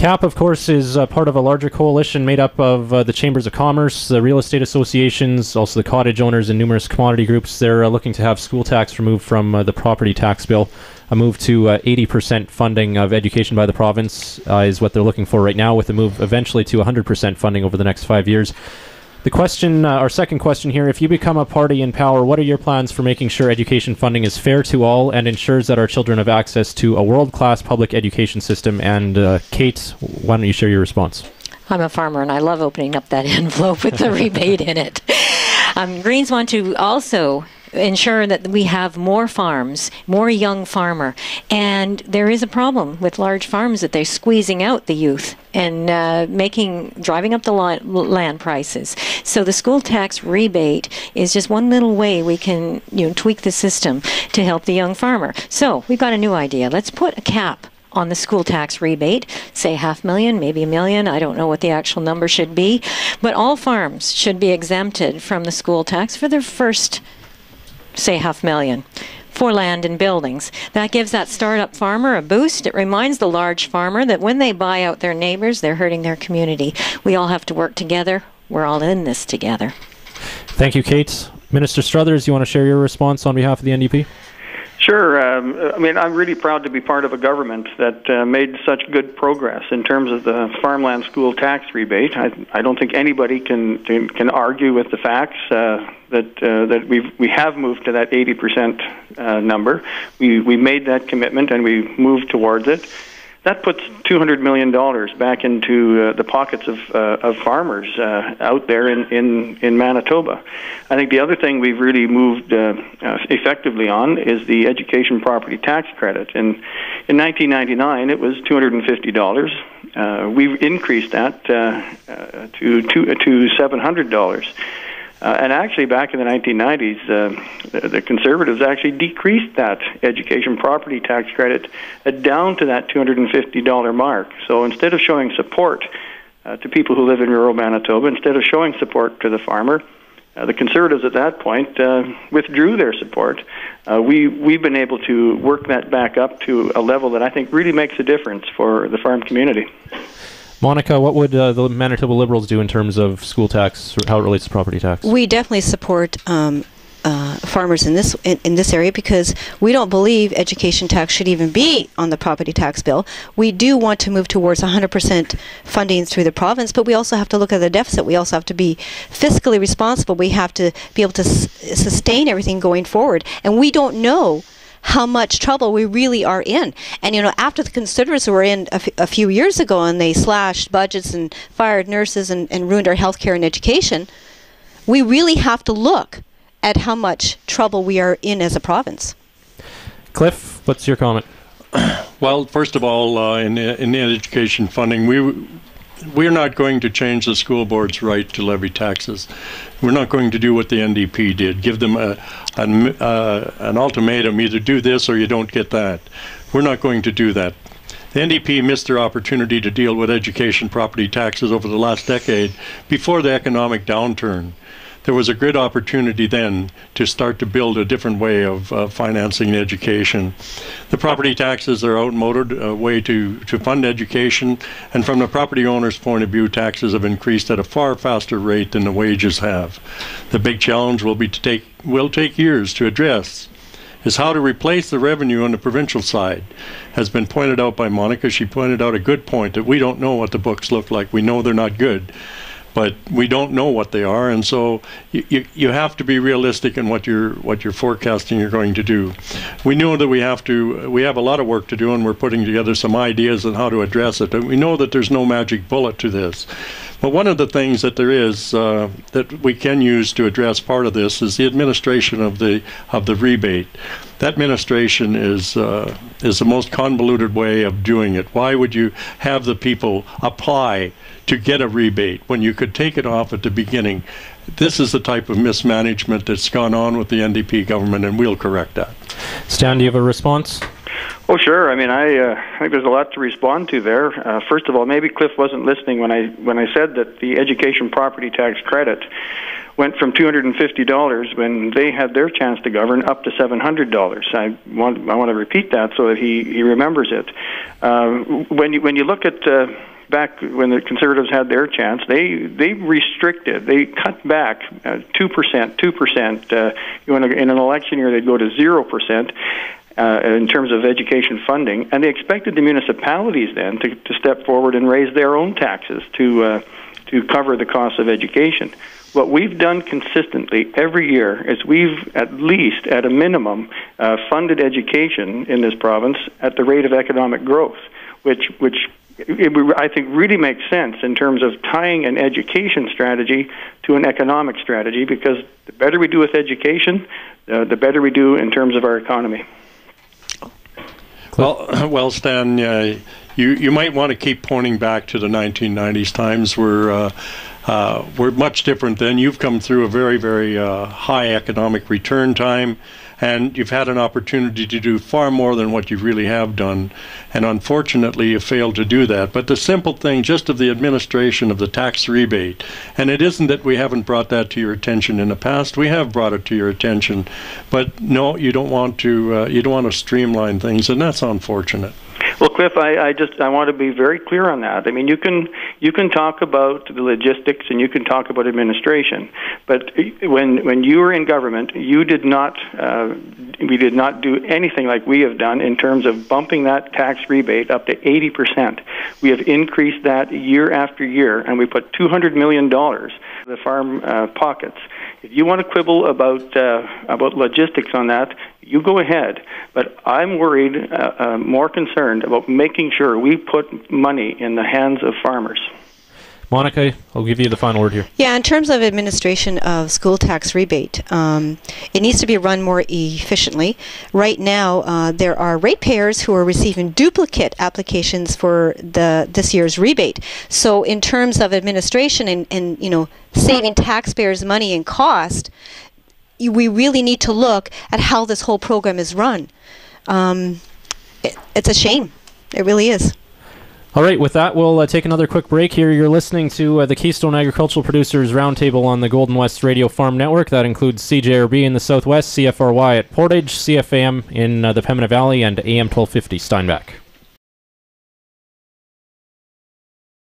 CAP, of course, is part of a larger coalition made up of the Chambers of Commerce, the real estate associations, also the cottage owners and numerous commodity groups. They're looking to have school tax removed from the property tax bill. A move to 80% funding of education by the province is what they're looking for right now, with a move eventually to 100% funding over the next 5 years. The question, our second question here, if you become a party in power, what are your plans for making sure education funding is fair to all and ensures that our children have access to a world-class public education system? And Kate, why don't you share your response? I'm a farmer and I love opening up that envelope with the rebate in it. Greens want to also ensure that we have more farms, more young farmer. And there is a problem with large farms that they're squeezing out the youth and driving up the land prices. So the school tax rebate is just one little way we can tweak the system to help the young farmer. So we've got a new idea. Let's put a cap on the school tax rebate, say $500,000, maybe $1 million. I don't know what the actual number should be, but all farms should be exempted from the school tax for their first, say, $500,000 for land and buildings. That gives that startup farmer a boost. It reminds the large farmer that when they buy out their neighbors, they're hurting their community. We all have to work together. We're all in this together. Thank you, Kate. Minister Struthers, you want to share your response on behalf of the NDP? Sure. I mean, I'm really proud to be part of a government that made such good progress in terms of the farmland school tax rebate. I don't think anybody can argue with the facts that we have moved to that 80% number. We made that commitment and we moved towards it. That puts $200 million back into the pockets of farmers out there in Manitoba. I think the other thing we've really moved effectively on is the education property tax credit. And in 1999, it was $250. We've increased that to $700. And actually, back in the 1990s, the Conservatives actually decreased that education property tax credit down to that $250 mark. So instead of showing support to people who live in rural Manitoba, instead of showing support to the farmer, the Conservatives at that point withdrew their support. We've been able to work that back up to a level that I think really makes a difference for the farm community. Monica, what would the Manitoba Liberals do in terms of school tax, or how it relates to property tax? We definitely support farmers in this area because we don't believe education tax should even be on the property tax bill. We do want to move towards 100% funding through the province, but we also have to look at the deficit. We also have to be fiscally responsible. We have to be able to sustain everything going forward, and we don't know how much trouble we really are in. And after the Conservatives were in a few years ago and they slashed budgets and fired nurses and ruined our healthcare and education, we really have to look at how much trouble we are in as a province. Cliff, what's your comment? Well, first of all, in the education funding, we're not going to change the school board's right to levy taxes. We're not going to do what the NDP did, give them an ultimatum, either do this or you don't get that. We're not going to do that. The NDP missed their opportunity to deal with education property taxes over the last decade before the economic downturn. There was a good opportunity then to start to build a different way of financing education. The property taxes are outmoded, a way to fund education, and from the property owner's point of view, taxes have increased at a far faster rate than the wages have. The big challenge will take years to address is how to replace the revenue on the provincial side. Has been pointed out by Monica. She pointed out a good point that we don't know what the books look like. We know they're not good, but we don't know what they are, and so you have to be realistic in what you're forecasting you're going to do. We know that we have a lot of work to do, and we're putting together some ideas on how to address it. And we know that there's no magic bullet to this. But one of the things that there is that we can use to address part of this is the administration of the rebate. That administration is the most convoluted way of doing it. Why would you have the people apply to get a rebate when you could take it off at the beginning? This is the type of mismanagement that's gone on with the NDP government, and we'll correct that. Stan, do you have a response? Oh, sure. I mean, I think there's a lot to respond to there. First of all, maybe Cliff wasn't listening when I said that the education property tax credit went from $250 when they had their chance to govern up to $700. I want to repeat that so that he remembers it. When you look at back when the Conservatives had their chance, they restricted, they cut back 2%, 2%. In an election year, they'd go to 0%. In terms of education funding, and they expected the municipalities then to step forward and raise their own taxes to cover the cost of education. What we've done consistently every year is we've, at least at a minimum, funded education in this province at the rate of economic growth, which I think really makes sense in terms of tying an education strategy to an economic strategy, because the better we do with education, the better we do in terms of our economy. Well, Stan, you might want to keep pointing back to the 1990s. Times were much different then. You've come through a very, very high economic return time, and you've had an opportunity to do far more than what you really have done, and unfortunately you failed to do that. But the simple thing just of the administration of the tax rebate, and it isn't that we haven't brought that to your attention in the past, we have brought it to your attention, but no, you don't want to streamline things, and that's unfortunate. Well, Cliff, I want to be very clear on that. I mean, you can talk about the logistics and you can talk about administration, but when you were in government, we did not do anything like we have done in terms of bumping that tax rebate up to 80%. We have increased that year after year, and we put $200 million in the farm pockets. If you want to quibble about logistics on that, you go ahead. But I'm worried, more concerned about making sure we put money in the hands of farmers. Monica, I'll give you the final word here. Yeah, in terms of administration of school tax rebate, it needs to be run more efficiently. Right now, there are ratepayers who are receiving duplicate applications for this year's rebate. So in terms of administration and saving taxpayers money and cost, we really need to look at how this whole program is run. It's a shame. It really is. All right, with that, we'll take another quick break here. You're listening to the Keystone Agricultural Producers Roundtable on the Golden West Radio Farm Network. That includes CJRB in the Southwest, CFRY at Portage, CFAM in the Pembina Valley, and AM 1250 Steinbach.